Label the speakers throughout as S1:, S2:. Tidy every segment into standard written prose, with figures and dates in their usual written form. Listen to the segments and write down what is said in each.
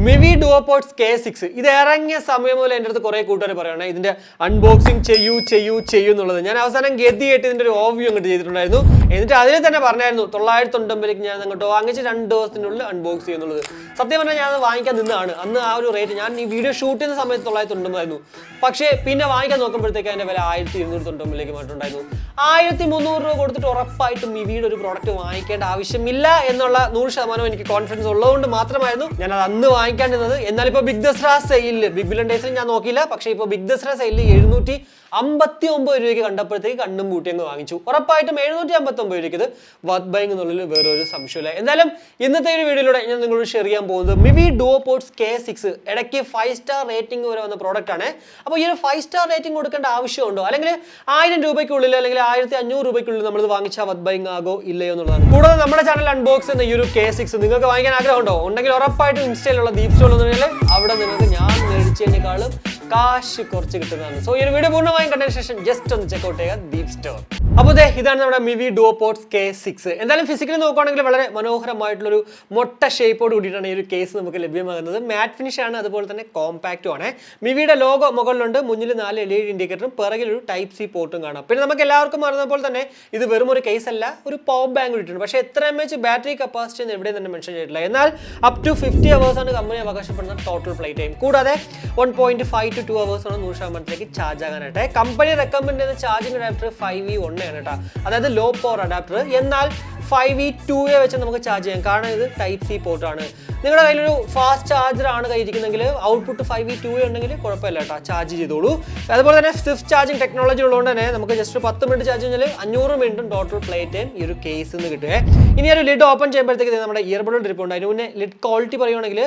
S1: Mivi Duopods K6 ഇത് ഇറങ്ങിയ സമയം മുതൽ എൻ്റെ അടുത്ത് കുറേ കൂട്ടുകാർ പറയണേ ഇതിന്റെ അൺബോക്സിംഗ് ചെയ്യൂ എന്നുള്ളത്. ഞാൻ അവസാനം ഗതിയായിട്ട് ഇതിന്റെ ഒരു ഓവ്യൂ അങ്ങോട്ട് ചെയ്തിട്ടുണ്ടായിരുന്നു. എന്നിട്ട് അതിൽ തന്നെ പറഞ്ഞായിരുന്നു 990 ഞാൻ അങ്ങോട്ട് വാങ്ങിച്ച് 2 ദിവസത്തിനുള്ളിൽ അൺബോക്സ് ചെയ്യുന്നുള്ളത്. സത്യം പറഞ്ഞാൽ ഞാൻ അത് വാങ്ങിക്കാൻ നിന്നാണ്. അന്ന് ആ ഒരു റേറ്റ് ഞാൻ ഈ വീഡിയോ ഷൂട്ട് ചെയ്യുന്ന സമയത്ത് 990 ആയിരുന്നു. പക്ഷേ പിന്നെ വാങ്ങിക്കാൻ നോക്കുമ്പോഴത്തേക്ക് അതിന്റെ വില 1290 മാറ്റുണ്ടായിരുന്നു. 1300 രൂപ കൊടുത്തിട്ട് ഉറപ്പായിട്ടും മിവിയുടെ ഒരു പ്രോഡക്റ്റ് വാങ്ങിക്കേണ്ട ആവശ്യമില്ല എന്നുള്ള 100% എനിക്ക് കോൺഫിഡൻസ് ഉള്ളതുകൊണ്ട് മാത്രമായിരുന്നു ഞാൻ അത് അന്ന് വാങ്ങിക്കാണ്ടിരുന്നത്. എന്നാൽ ഇപ്പോൾ ബിഗ് ദസറ സെയിലിൽ ബിഗ് ബില്യൺ ഡേയ്സിൽ ഞാൻ നോക്കിയില്ല. പക്ഷേ ഇപ്പോൾ ബിഗ് ദസറ സെയിലിൽ 759 രൂപയ്ക്ക് കണ്ടപ്പോഴത്തേക്ക് കണ്ണും പൂട്ടി അങ്ങ് വാങ്ങിച്ചു. ഉറപ്പായിട്ടും 759 രൂപയ്ക്ക് ഇത് വർത്ത് ബൈങ് എന്നുള്ളതിൽ വേറൊരു സംശയമില്ല. എന്തായാലും ഇന്നത്തെ ഒരു വീഡിയോയിലൂടെ ഞാൻ നിങ്ങളോട് ഷെയർ ചെയ്യാൻ പോകുന്നത് മിവി ഡുവോപോഡ്സ് K6 ഇടയ്ക്ക് 5 സ്റ്റാർ റേറ്റിംഗ് വരെ വന്ന പ്രോഡക്റ്റ് ആണ്. അപ്പോൾ ഈ ഒരു 5 സ്റ്റാർ റേറ്റിംഗ് കൊടുക്കേണ്ട ആവശ്യമുണ്ടോ, അല്ലെങ്കിൽ 1000 രൂപയ്ക്കുള്ളിൽ അല്ലെങ്കിൽ 1500 രൂപയ്ക്കുള്ളിൽ നമ്മൾ വാങ്ങിച്ചാൽ വർത്ത് ബൈങ് ആകോ ഇല്ലയോ എന്നുള്ളതാണ്. കൂടാതെ നമ്മുടെ ചാനൽ അൺബോക്സ് എന്ന ഈ ഒരു K6 നിങ്ങൾക്ക് വാങ്ങിക്കാൻ ആഗ്രഹമുണ്ടോ ഉണ്ടെങ്കിൽ ഉറപ്പായിട്ടും ഇൻസ്റ്റയിലുള്ള DeepZstore എന്നുണ്ടെങ്കിൽ അവിടെ നിങ്ങൾക്ക് ഞാൻ മേടിച്ചതിനേക്കാളും കാശ് കുറച്ച് കിട്ടുന്നതാണ്. സോ ഈ ഒരു വീഡിയോ പൂർണ്ണമായും കണ്ടതിന് ശേഷം ജസ്റ്റ് ഒന്ന് ചെക്കൗട്ട് ചെയ്യുക DeepZstore. അപ്പോൾ ഇതാണ് നമ്മുടെ മിവി ഡുവോപോഡ്സ് K6. എന്തായാലും ഫിസിക്കലി നോക്കുകയാണെങ്കിൽ വളരെ മനോഹരമായിട്ടുള്ളൊരു മൊട്ട ഷേപ്പോട് കൂടിയിട്ടാണ് ഈ ഒരു കേസ് നമുക്ക് ലഭ്യമാകുന്നത്. മാറ്റ് ഫിനിഷ് ആണ്, അതുപോലെ തന്നെ കോമ്പാക്റ്റും ആണ്. മിവിയുടെ ലോഗോ മുകളിലുണ്ട്, മുന്നിൽ 4 LED ഇൻഡിക്കേറ്ററും പിറകിൽ ഒരു ടൈപ്പ് സി പോർട്ടും കാണാം. പിന്നെ നമുക്ക് എല്ലാവർക്കും അറിയുന്ന പോലെ തന്നെ ഇത് വെറും ഒരു കേസ് അല്ല, ഒരു പവർ ബാങ്ക് കൂടിയിട്ടുണ്ട്. പക്ഷേ എത്ര mAh ബാറ്ററി കപ്പാസിറ്റി എന്ന് എവിടെയും തന്നെ മെൻഷൻ ചെയ്തിട്ടില്ല. എന്നാൽ അപ് ടു 50 hours ആണ് കമ്പനി അവകാശപ്പെടുന്ന ടോട്ടൽ പ്ലേ ടൈം. കൂടാതെ 1.5 to 2 hours ആണ് 100%ലേക്ക് ചാർജ് ആകാനായിട്ട്. കമ്പനി റെക്കമെൻഡ് ചെയ്യുന്ന ചാർജിംഗ് അഡാപ്റ്റർ 5V1 ആണ് കേട്ടോ, അതായത് ലോ പവർ അഡാപ്റ്റർ. എന്നാൽ 5V2 വെച്ച് നമുക്ക് ചാർജ് ചെയ്യാം, കാരണം ഇത് ടൈപ്പ് സി പോർട്ടാണ്. നിങ്ങളുടെ കയ്യിലൊരു ഫാസ്റ്റ് ചാർജർ ആണ് കയ്യിരിക്കുന്നെങ്കിൽ ഔട്ട്പുട്ട് 5V2 ഉണ്ടെങ്കിൽ കുഴപ്പമില്ല കേട്ടോ, ചാർജ് ചെയ്തോളൂ. അതുപോലെ തന്നെ സ്വിഫ്റ്റ് ചാർജിങ് ടെക്നോളജി ഉള്ളതുകൊണ്ട് തന്നെ നമുക്ക് ജസ്റ്റ് 10 മിനിറ്റ് ചാർജ് കഴിഞ്ഞാൽ 500 മിനിറ്റും ടോട്ടൽ പ്ലേ ടൈം ഈ ഒരു കേസിൽ നിന്ന് കിട്ടുക. ഇനി ഒരു ലിഡ് ഓപ്പൺ ചെയ്യുമ്പോഴത്തേക്ക് നമ്മുടെ ഇയർബഡ് ട്രിപ്പ് ഉണ്ട്. അതിന് മുന്നേ ലിഡ് ക്വാളിറ്റി പറയുകയാണെങ്കിൽ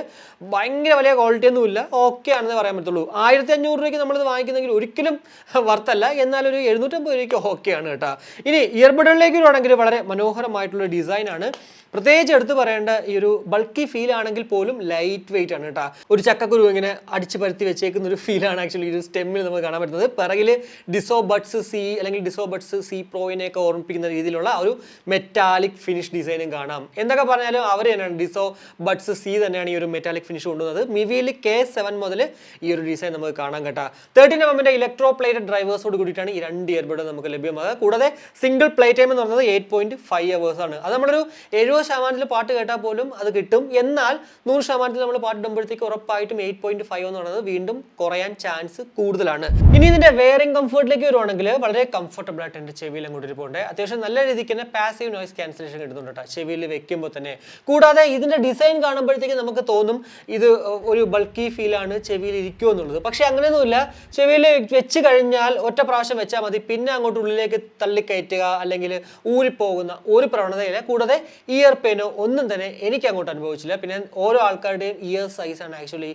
S1: ഭയങ്കര വലിയ ക്വാളിറ്റി ഒന്നും ഇല്ല, ഓക്കെ ആണെന്ന് പറയാൻ പറ്റുള്ളൂ. 1500 രൂപയ്ക്ക് നമ്മളിത് വാങ്ങിക്കുന്നെങ്കിൽ ഒരിക്കലും വರ್ತല്ല, എന്നാൽ ഒരു 750 രൂപയ്ക്ക് ഓക്കെ ആണ് കേട്ടോ. ഇനി ഇയർബഡുകളിലേക്ക് വരുവാണെങ്കിൽ വളരെ മനോഹരമായിട്ടുള്ള ഡിസൈൻ ആണ്. പ്രത്യേകിച്ച് എടുത്ത് പറയേണ്ട ഈ ഒരു ബൾക്കി ഫീൽ ആണെങ്കിൽ പോലും ലൈറ്റ് വെയിറ്റ് ആണ് കേട്ടോ. ഒരു ചക്കക്കുരു ഇങ്ങനെ അടിച്ച് പരത്തി വെച്ചേക്കുന്ന ഒരു ഫീലാണ് ആക്ച്വലി ഈ ഒരു സ്റ്റെമ്മിൽ നമുക്ക് കാണാൻ പറ്റുന്നത്. പിറകിൽ ഡിസോബഡ്സ് സി അല്ലെങ്കിൽ ഡിസോബഡ്സ് സി പ്രോയിനെയൊക്കെ ഓർമ്മിപ്പിക്കുന്ന രീതിയിലുള്ള ഒരു മെറ്റാലിക് ഫിനിഷ് ഡിസൈനും കാണാം. എന്തൊക്കെ പറഞ്ഞാലും അവർ തന്നെയാണ് ഡിസോബഡ്സ് സി തന്നെയാണ് ഈ ഒരു മെറ്റാലിക് ഫിനിഷ് കൊണ്ടുവന്നത്. മിവിയിൽ K7 മുതൽ ഈ ഒരു ഡിസൈൻ നമുക്ക് കാണാൻ കേട്ടോ. 13mm ഇലക്ട്രോ പ്ലേറ്റഡ് ഡ്രൈവേഴ്സോട് കൂടിയിട്ടാണ് ഈ 2 ഇയർബഡ് നമുക്ക് ലഭ്യമാകുക. കൂടാതെ സിംഗിൾ പ്ലേ ടൈം എന്ന് പറയുന്നത് 8.5 hours ആണ്. അത് നമ്മളൊരു 70% പാട്ട് കേട്ടാൽ പോലും അത് കിട്ടും. എന്നാൽ 100% നമ്മൾ പാട്ട് ഇടുമ്പോഴത്തേക്ക് ഉറപ്പായിട്ടും 8.5 എന്ന് പറയുന്നത് വീണ്ടും കുറയാൻ ചാൻസ് കൂടുതലാണ്. ഇനി ഇതിന്റെ വെയറിംഗ് കംഫർട്ടിലേക്ക് വരുവാണെങ്കിൽ വളരെ കംഫർട്ടബിൾ ആയിട്ട് എൻ്റെ ചെവിയിൽ അങ്ങോട്ട് പോകണ്ടേ. അത്യാവശ്യം നല്ല രീതിക്ക് തന്നെ പാസീവ് നോയിസ് ക്യാൻസലേഷൻ കിട്ടുന്നുണ്ട് കേട്ടോ ചെവിയിൽ വെക്കുമ്പോൾ തന്നെ. കൂടാതെ ഇതിന്റെ ഡിസൈൻ കാണുമ്പോഴത്തേക്ക് നമുക്ക് തോന്നും ഇത് ഒരു ബൾക്കി ഫീലാണ് ചെവിയിൽ ഇരിക്കുമോ എന്നുള്ളത്. പക്ഷെ അങ്ങനെയൊന്നുമില്ല. ചെവിയിൽ വെച്ച് കഴിഞ്ഞാൽ ഒറ്റ പ്രാവശ്യം വെച്ചാൽ മതി, പിന്നെ അങ്ങോട്ട് ഉള്ളിലേക്ക് തള്ളിക്കയറ്റുക അല്ലെങ്കിൽ ഊരിപ്പോകുന്ന ഒരു പ്രവണതയില്ല. കൂടാതെ ഇയർ പെയിനോ ഒന്നും തന്നെ എനിക്ക് അങ്ങോട്ട് അനുഭവിച്ചില്ല. പിന്നെ ഓരോ ആൾക്കാരുടെയും ഇയർ സൈസ് ആണ് ആക്ച്വലി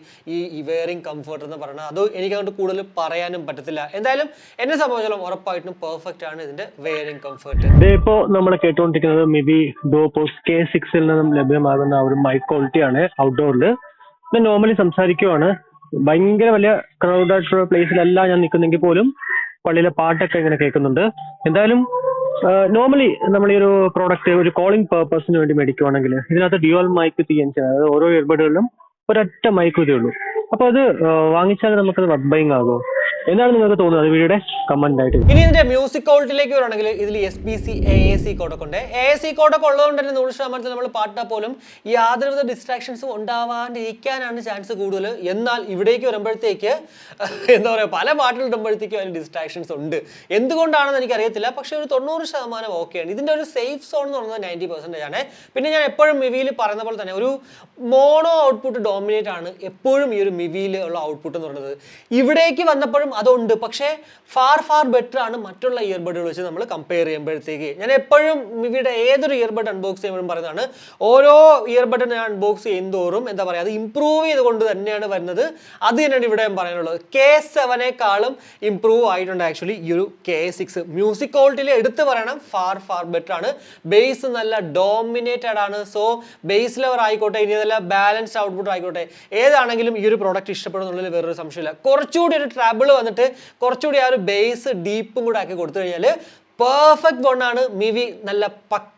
S1: ഈ വെയറിംഗ് കംഫർട്ട് എന്ന് പറയുന്നത്. അത് എനിക്ക് അങ്ങോട്ട് കൂടുതൽ പറയാനും പറ്റത്തില്ല. എന്തായാലും എന്നെ സംബന്ധിച്ചോളം ഉറപ്പായിട്ടും പെർഫെക്റ്റ് ആണ് ഇതിന്റെ വെയറിംഗ് കംഫർട്ട്.
S2: ഇപ്പോൾ നമ്മൾ കേട്ടുകൊണ്ടിരിക്കുന്നത് മിവി ഡുവോപോഡ്സ് K6 നിന്നും ലഭ്യമാകുന്ന ഒരു മൈക്ക് ക്വാളിറ്റി ആണ്. ഔട്ട്ഡോറിൽ ഞാൻ നോർമലി സംസാരിക്കുവാണ്. ഭയങ്കര വലിയ ക്രൗഡ് ആയിട്ടുള്ള പ്ലേസിലല്ല ഞാൻ നിൽക്കുന്നെങ്കിൽ പോലും പള്ളിയിലെ പാട്ടൊക്കെ ഇങ്ങനെ കേൾക്കുന്നുണ്ട്. എന്തായാലും നോർമലി നമ്മൾ ഈ ഒരു പ്രോഡക്റ്റ് ഒരു കോളിംഗ് പർപ്പസിന് വേണ്ടി മേടിക്കുവാണെങ്കിൽ ഇതിനകത്ത് ഡ്യുവൽ മൈക്ക് ചെയ്യാൻ ചെയ്യുന്നത്, അതായത് ഓരോ ഇയർബഡുകളിലും ഒരൊറ്റ മൈക്ക് ഇതേ ഉള്ളൂ. അപ്പോൾ അത് വാങ്ങിച്ചാൽ നമുക്കത് വർത്ത് ബൈങ് ആകുമോ? എന്താണ് നിങ്ങൾക്ക് തോന്നുന്നത്? വീഡിയോയുടെ കമന്റ് ആയിട്ട്.
S1: ഇനി ഇതിന്റെ മ്യൂസിക് ക്വാളിറ്റിയിലേക്ക് വരുവാണെങ്കിൽ ഇതിൽ SBC AAC കോഡൊക്കെ ഉണ്ട്. AAC കോഡൊക്കെ ഉള്ളതുകൊണ്ട് തന്നെ 100% നമ്മൾ പാട്ടാൽ പോലും യാതൊരുവിധ ഡിസ്ട്രാക്ഷൻസും ഉണ്ടാവാണ്ടിരിക്കാനാണ് ചാൻസ് കൂടുതൽ. എന്നാൽ ഇവിടേക്ക് വരുമ്പോഴത്തേക്ക് എന്താ പറയുക, പല പാട്ടുകൾ ഇടുമ്പോഴത്തേക്കും അതിന് ഡിസ്ട്രാക്ഷൻസ് ഉണ്ട്. എന്തുകൊണ്ടാണെന്ന് എനിക്കറിയത്തില്ല, പക്ഷേ ഒരു 90% ഓക്കെയാണ്. ഇതിന്റെ ഒരു സേഫ് സോൺ എന്ന് പറയുന്നത് 90% ആണ്. പിന്നെ ഞാൻ എപ്പോഴും മിവിയിൽ പറയുന്ന പോലെ തന്നെ ഒരു മോണോ ഔട്ട്പുട്ട് ഡോമിനേറ്റ് ആണ് എപ്പോഴും ഈ ഒരു മിവിയിൽ ഉള്ള ഔട്ട്പുട്ട് എന്ന് പറയുന്നത്. ഇവിടേക്ക് വന്നപ്പോഴും അതുണ്ട്, പക്ഷേ ഫാർ ബെറ്റർ ആണ് മറ്റുള്ള ഇയർബഡുകൾ വെച്ച് നമ്മൾ കമ്പയർ ചെയ്യുമ്പോഴത്തേക്ക്. ഞാൻ എപ്പോഴും മിവിയുടെ ഏതൊരു ഇയർബഡ് അൺബോക്സ് ചെയ്യുമ്പോഴും പറയുന്നതാണ്, ഓരോ ഇയർബഡ് ഞാൻ അൺബോക്സ് ചെയ്യുന്നതോറും എന്താ പറയുക, അത് ഇമ്പ്രൂവ് ചെയ്തുകൊണ്ട് തന്നെയാണ് വരുന്നത്. അത് തന്നെയാണ് ഇവിടെ ഞാൻ പറയാനുള്ളത്. K7 ഇമ്പ്രൂവ് ആയിട്ടുണ്ട് ആക്ച്വലി ഈ ഒരു K6. മ്യൂസിക് ക്വാളിറ്റിയിൽ എടുത്ത് പറയണം, ഫാർ ബെറ്റർ ആണ്. ബേസ് നല്ല ഡോമിനേറ്റഡ് ആണ്. സോ ബേസ് ലെവർ ആയിക്കോട്ടെ, ഇനി നല്ല ബാലൻസ്ഡ് ഔട്ട്പുട്ട് ആയിക്കോട്ടെ, ഏതാണെങ്കിലും ഈ ഒരു പ്രോഡക്റ്റ് ഇഷ്ടപ്പെടുന്നുള്ളതിൽ വേറൊരു സംശയമില്ല. കുറച്ചുകൂടി ഒരു ട്രബിൾ വന്നിട്ട് കുറച്ചുകൂടി ആ ഒരു ബേസ് ഡീപ്പും കൂടെ ആക്കി കൊടുത്തു കഴിഞ്ഞാൽ പെർഫെക്റ്റ് ബോണാണ്. മിവി നല്ല പക്ക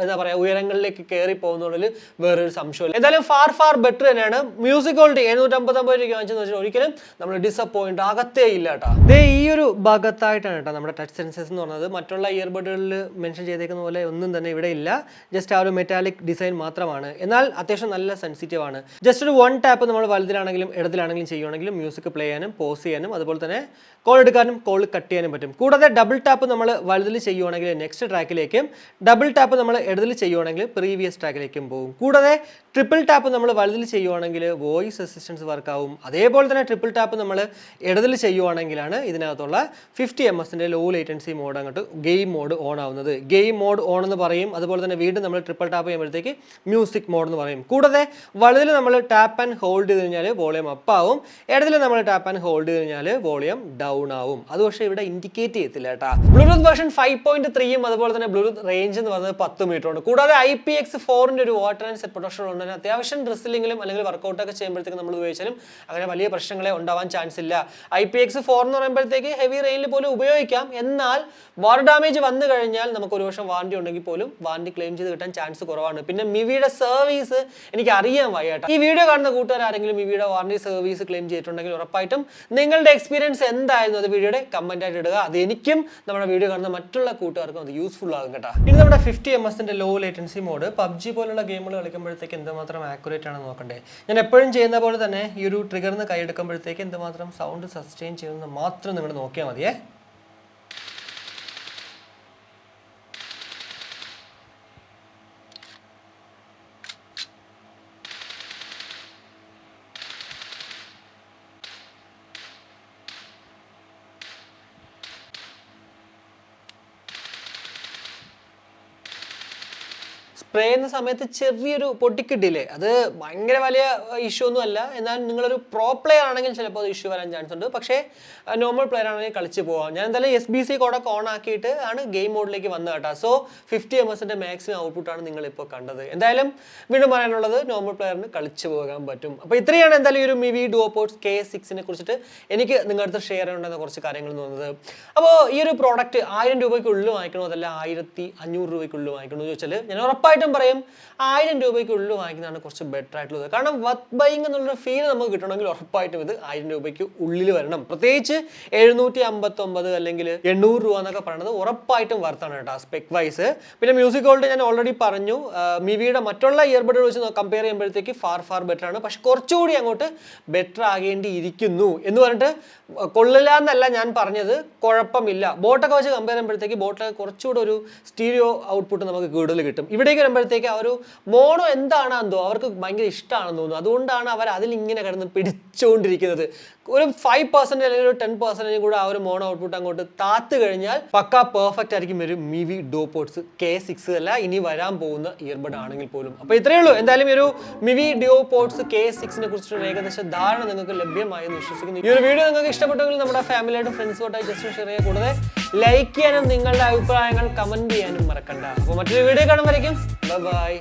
S1: എന്താ പറയുക ഉയരങ്ങളിലേക്ക് കയറി പോകുന്നതിൽ വേറൊരു സംശയമില്ല. എന്തായാലും ഫാർ ബെറ്റർ തന്നെയാണ്. മ്യൂസിക് ക്വാളിറ്റി 759 രൂപ വാങ്ങിച്ചെന്ന് വെച്ചാൽ ഒരിക്കലും നമ്മൾ ഡിസപ്പോയിന്റ് ആകത്തേ ഇല്ല കേട്ടോ. ഇതേ ഈ ഒരു ഭാഗത്തായിട്ടാണ് കേട്ടോ നമ്മുടെ ടച്ച് സെൻസേഴ്സ് എന്ന് പറഞ്ഞത്. മറ്റുള്ള ഇയർബഡുകളിൽ മെൻഷൻ ചെയ്തേക്കുന്ന പോലെ ഒന്നും തന്നെ ഇവിടെ ഇല്ല. ജസ്റ്റ് ആ ഒരു മെറ്റാലിക് ഡിസൈൻ മാത്രമാണ്. എന്നാൽ അത്യാവശ്യം നല്ല സെൻസിറ്റീവ് ആണ്. ജസ്റ്റ് ഒരു 1 ടാപ്പ് നമ്മൾ വലുതിലാണെങ്കിലും ഇടത്തിലാണെങ്കിലും ചെയ്യുവാണെങ്കിലും മ്യൂസിക് പ്ലേ ചെയ്യാനും പോസ് ചെയ്യാനും അതുപോലെ തന്നെ കോൾ എടുക്കാനും കോൾ കട്ട് ചെയ്യാനും പറ്റും. കൂടാതെ ഡബിൾ ടാപ്പ് നമ്മൾ വലുതിൽ ചെയ്യുവാണെങ്കിൽ നെക്സ്റ്റ് ട്രാക്കിലേക്കും, ഡബിൾ ടാപ്പ് നമ്മൾ ഇടതിൽ ചെയ്യുവാണെങ്കിൽ പ്രീവിയസ് ട്രാക്കിലേക്കും പോകും. കൂടാതെ ട്രിപ്പിൾ ടാപ്പ് നമ്മൾ വലുതിൽ ചെയ്യുവാണെങ്കിൽ വോയിസ് അസിസ്റ്റൻസ് വർക്കാവും. അതേപോലെ തന്നെ ട്രിപ്പിൾ ടാപ്പ് നമ്മൾ ഇടതിൽ ചെയ്യുവാണെങ്കിലാണ് ഇതിനകത്തുള്ള 50 ms ലോ ലേറ്റൻസി മോഡ് അങ്ങോട്ട് ഗെയിം മോഡ് ഓൺ ആവുന്നത്. ഗെയിം മോഡ് ഓൺ എന്ന് പറയും. അതുപോലെ തന്നെ വീണ്ടും നമ്മൾ ട്രിപ്പിൾ ടാപ്പ് ചെയ്യുമ്പോഴത്തേക്ക് മ്യൂസിക് മോഡ് എന്ന് പറയും. കൂടാതെ വലുതിൽ നമ്മൾ ടാപ്പ് ആൻഡ് ഹോൾഡ് ചെയ്ത് കഴിഞ്ഞാൽ വോളിയം അപ്പ് ആവും, ഇടതിൽ നമ്മൾ ടാപ്പ് ആൻഡ് ഹോൾഡ് ചെയ്ത് കഴിഞ്ഞാൽ വോളിയം ഡൗൺ ആവും. അത് പക്ഷേ ഇവിടെ ഇൻഡിക്കേറ്റ് ചെയ്യത്തില്ല കേട്ടോ. ബ്ലൂടൂത്ത് വേർഷൻ 5.3 അതുപോലെ തന്നെ ബ്ലൂടൂത്ത് റേഞ്ച് എന്ന് പറയുന്നത് 10 മീറ്റർ ഉണ്ട്. കൂടാതെ IPX4 ഒരു വാട്ടർ ആൻഡ് സെറ്റ് പ്രൊട്ടക്ഷൻ ഉണ്ട്. അത്യാവശ്യം ഡ്രസ്സിലെങ്കിലും അല്ലെങ്കിൽ വർക്കൗട്ട് ഒക്കെ ചെയ്യുമ്പോഴത്തേക്ക് നമ്മൾ ഉപയോഗിച്ചാലും അങ്ങനെ വലിയ പ്രശ്നങ്ങളെ ഉണ്ടാവാൻ ചാൻസ് ഇല്ല. IPX4 എന്ന് പറയുമ്പോഴത്തേക്ക് ഹെവി റെയിനിൽ പോലും ഉപയോഗിക്കാം. എന്നാൽ വാട്ടർ ഡാമേജ് വന്നു കഴിഞ്ഞാൽ നമുക്ക് ഒരു വർഷം വാറണ്ടി ഉണ്ടെങ്കിൽ പോലും വാറണ്ടി ക്ലെയിം ചെയ്ത് കിട്ടാൻ ചാൻസ് കുറവാണ്. പിന്നെ മിവിയുടെ സർവീസ് എനിക്ക് അറിയാൻ വയ്യാട്ടോ. ഈ വീഡിയോ കാണുന്ന കൂട്ടുകാർ ആരെങ്കിലും മിവിയുടെ വാറണ്ടി സർവീസ് ക്ലെയിം ചെയ്തിട്ടുണ്ടെങ്കിൽ ഉറപ്പായിട്ടും നിങ്ങളുടെ എക്സ്പീരിയൻസ് എന്തായിരുന്നു അത് വീഡിയോയുടെ കമന്റ് ആയിട്ട് ഇടുക. അത് എനിക്കും നമ്മുടെ വീഡിയോ കാണുന്ന മറ്റുള്ള കൂട്ടുകാർക്കും അത് യൂസ്ഫുൾ ആകും കേട്ടോ. ഇനി നമ്മുടെ 50 ms low latency mode PUBG പോലുള്ള ഗെയിമുകൾ കളിക്കുമ്പോഴത്തേക്ക് എന്തുമാത്രം ആക്യുറേറ്റ് ആണെന്ന് നോക്കണ്ടേ. ഞാൻ എപ്പോഴും ചെയ്യുന്ന പോലെ തന്നെ ഈ ഒരു ട്രിഗറിന് കൈ എടുക്കുമ്പോഴത്തേക്ക് എന്തുമാത്രം സൗണ്ട് സസ്റ്റെയിൻ ചെയ്യുന്നത് മാത്രം നിങ്ങൾ നോക്കിയാൽ മതിയേ. സ്പ്രേ ചെയ്യുന്ന സമയത്ത് ചെറിയൊരു പൊട്ടിക്കിട്ടില്ലേ, അത് ഭയങ്കര വലിയ ഇഷ്യൂ ഒന്നും അല്ല. എന്നാൽ നിങ്ങളൊരു പ്രോ പ്ലെയർ ആണെങ്കിൽ ചിലപ്പോൾ അത് ഇഷ്യൂ വരാൻ ചാൻസ് ഉണ്ട്. പക്ഷേ നോർമൽ പ്ലെയർ ആണെങ്കിൽ കളിച്ച് പോകാം. ഞാൻ എന്തായാലും SBC കോഡൊക്കെ ഓൺ ആക്കിയിട്ട് ആണ് ഗെയിം മോഡിലേക്ക് വന്നത് കേട്ടോ. സോ 50 ms മാക്സിമം ഔട്ട്പുട്ടാണ് നിങ്ങളിപ്പോൾ കണ്ടത്. എന്തായാലും വീണ്ടും പറയാനുള്ളത് നോർമൽ പ്ലെയറിന് കളിച്ച് പോകാൻ പറ്റും. അപ്പോൾ ഇത്രയാണ് എന്തായാലും ഈ ഒരു Mivi Duopods K6 കുറിച്ചിട്ട് എനിക്ക് നിങ്ങളുടെ അടുത്ത് ഷെയർ ചെയ്യേണ്ടുന്ന കുറച്ച് കാര്യങ്ങൾ തോന്നുന്നത്. അപ്പോൾ ഈ ഒരു പ്രോഡക്റ്റ് 1000 രൂപയ്ക്കുള്ളിൽ വാങ്ങിക്കണോ അതല്ല 1500 രൂപയ്ക്കുള്ളിൽ വാങ്ങിക്കണോ എന്ന് ചോദിച്ചാൽ ഞാൻ ഉറപ്പായിട്ടും പറയും 1000 രൂപയ്ക്കുള്ളിൽ വാങ്ങിക്കുന്നതാണ് കുറച്ച് ബെറ്റർ ആയിട്ടുള്ളത്. കാരണം വർത്ത് ബൈയിങ് എന്നുള്ളൊരു ഫീൽ നമുക്ക് കിട്ടണമെങ്കിൽ ഉറപ്പായിട്ടും ഇത് 1000 രൂപയ്ക്ക് ഉള്ളിൽ വരണം. പ്രത്യേകിച്ച് 759 അല്ലെങ്കിൽ 800 രൂപ എന്നൊക്കെ പറയുന്നത് ഉറപ്പായിട്ടും വർത്താണ് കേട്ടോ സ്പെക് വൈസ്. പിന്നെ മ്യൂസിക് ക്വാളിറ്റി ഞാൻ ഓൾറെഡി പറഞ്ഞു. മിവിയുടെ മറ്റുള്ള ഇയർബഡ് വെച്ച് കമ്പയർ ചെയ്യുമ്പോഴത്തേക്ക് ഫാർ ബെറ്റർ ആണ്. പക്ഷെ കുറച്ചുകൂടി അങ്ങോട്ട് ബെറ്റർ ആകേണ്ടിയിരിക്കുന്നു എന്ന് പറഞ്ഞിട്ട് കൊള്ളില്ല എന്നല്ല ഞാൻ പറഞ്ഞത്, കുഴപ്പമില്ല. ബോട്ടൊക്കെ വെച്ച് കമ്പയർ ചെയ്യുമ്പോഴത്തേക്ക് ബോട്ടൊക്കെ കുറച്ചുകൂടെ ഒരു സ്റ്റീരിയോ ഔട്ട്പുട്ട് നമുക്ക് കൂടുതൽ കിട്ടും. ഇവിടേക്ക് വരുമ്പോഴത്തേക്ക് ആ ഒരു മോണോ എന്താണെന്ന് തോന്നുന്നു അവർക്ക് ഭയങ്കര ഇഷ്ടമാണെന്ന് തോന്നുന്നു. അതുകൊണ്ടാണ് അവർ അതിൽ ഇങ്ങനെ കിടന്ന് പിടിച്ചുകൊണ്ടിരിക്കുന്നത്. ഒരു 5% അല്ലെങ്കിൽ ഒരു 10% കൂടെ ആ ഒരു മോണോ ഔട്ട്പുട്ട് അങ്ങോട്ട് താത്ത് കഴിഞ്ഞാൽ പക്കാ പെർഫെക്റ്റ് ആയിരിക്കും ഒരു Mivi Duopods K6 അല്ല ഇനി വരാൻ പോകുന്ന ഇയർബഡ് ആണെങ്കിൽ പോലും. അപ്പോൾ ഇത്രയേ ഉള്ളൂ. എന്തായാലും ഒരു Mivi Duopods K6 കുറിച്ചിട്ട് ഏകദേശം ധാരണ നിങ്ങൾക്ക് ലഭ്യമായി എന്ന് വിശ്വസിക്കുന്നു. ഈ ഒരു വീഡിയോ നിങ്ങൾക്ക് ഇഷ്ടപ്പെട്ടെങ്കിൽ നമ്മുടെ ഫാമിലിയായിട്ടും ഫ്രണ്ട്സുമായിട്ട് ജസ്റ്റ് ഷെയർ ചെയ്യുക. കൂടാതെ ലൈക്ക് ചെയ്യാനും നിങ്ങളുടെ അഭിപ്രായങ്ങൾ കമന്റ് ചെയ്യാനും മറക്കണ്ട. അപ്പോൾ മറ്റൊരു വീഡിയോ കാണുമ്പോഴേക്കും ബൈ.